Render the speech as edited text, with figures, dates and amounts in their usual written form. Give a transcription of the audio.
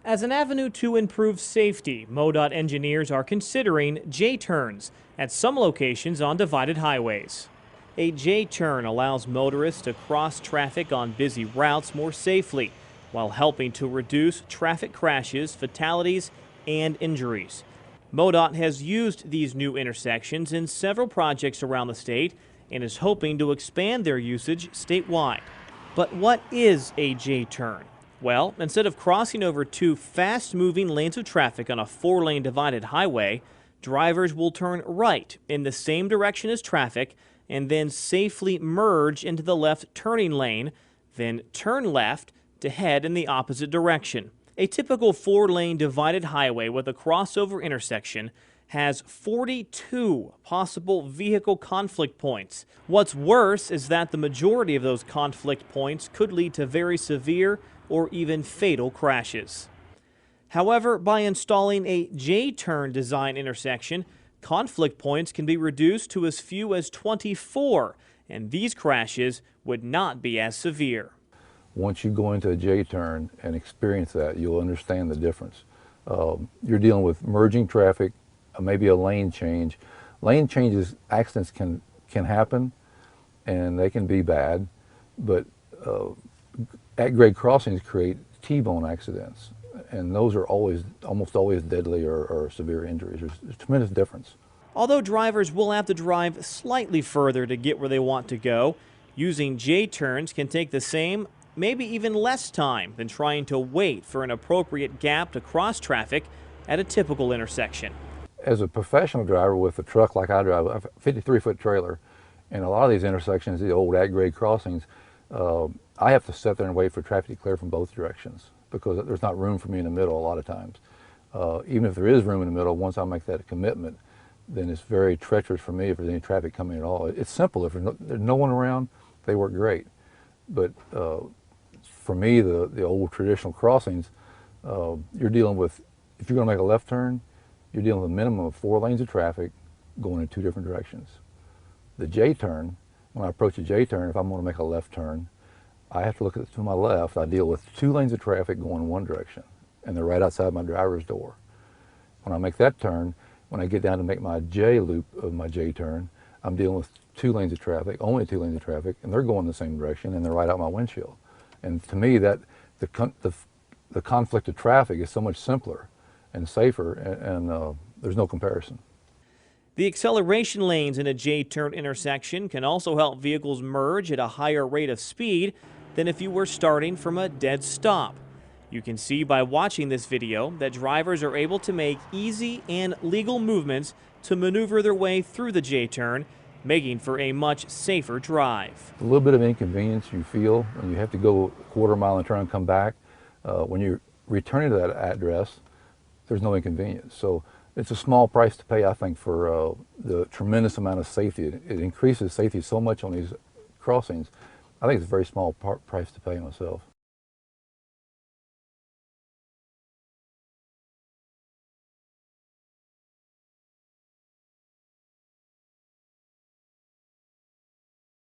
As an avenue to improve safety, MoDOT engineers are considering J-turns at some locations on divided highways. A J-turn allows motorists to cross traffic on busy routes more safely, while helping to reduce traffic crashes, fatalities, and injuries. MoDOT has used these new intersections in several projects around the state and is hoping to expand their usage statewide. But what is a J-turn? Well, instead of crossing over two fast-moving lanes of traffic on a four-lane divided highway, drivers will turn right in the same direction as traffic and then safely merge into the left turning lane, then turn left to head in the opposite direction. A typical four-lane divided highway with a crossover intersection has 42 possible vehicle conflict points. What's worse is that the majority of those conflict points could lead to very severe or even fatal crashes. However, by installing a J-turn design intersection, conflict points can be reduced to as few as 24, and these crashes would not be as severe. Once you go into a J-turn and experience that, you'll understand the difference. You're dealing with merging traffic, maybe a lane change. Lane changes, accidents can happen, and they can be bad, but at-grade crossings create T-bone accidents, and those are almost always deadly or severe injuries. There's a tremendous difference. Although drivers will have to drive slightly further to get where they want to go, using J-turns can take the same, maybe even less time than trying to wait for an appropriate gap to cross traffic at a typical intersection. As a professional driver with a truck like I drive, a 53-foot trailer, and a lot of these intersections, the old at-grade crossings, I have to sit there and wait for traffic to clear from both directions because there's not room for me in the middle a lot of times. Even if there is room in the middle, once I make that commitment, then it's very treacherous for me if there's any traffic coming at all. It's simple. If there's no one around, they work great. But for me, the old traditional crossings, you're dealing with, if you're going to make a left turn, you're dealing with a minimum of 4 lanes of traffic going in 2 different directions. The J-turn, when I approach a J-turn, if I'm going to make a left turn, I have to look to my left. I deal with 2 lanes of traffic going in one direction, and they're right outside my driver's door. When I make that turn, when I get down to make my J loop of my J-turn, I'm dealing with 2 lanes of traffic, only 2 lanes of traffic, and they're going the same direction, and they're right out my windshield. And to me, that the conflict of traffic is so much simpler and safer, and there's no comparison. The acceleration lanes in a J-turn intersection can also help vehicles merge at a higher rate of speed than if you were starting from a dead stop. You can see by watching this video that drivers are able to make easy and legal movements to maneuver their way through the J-turn, making for a much safer drive. A little bit of inconvenience you feel when you have to go a quarter mile and turn and come back. When you're returning to that address, there's no inconvenience. So it's a small price to pay, I think, for the tremendous amount of safety. It increases safety so much on these crossings. I think it's a very small price to pay myself.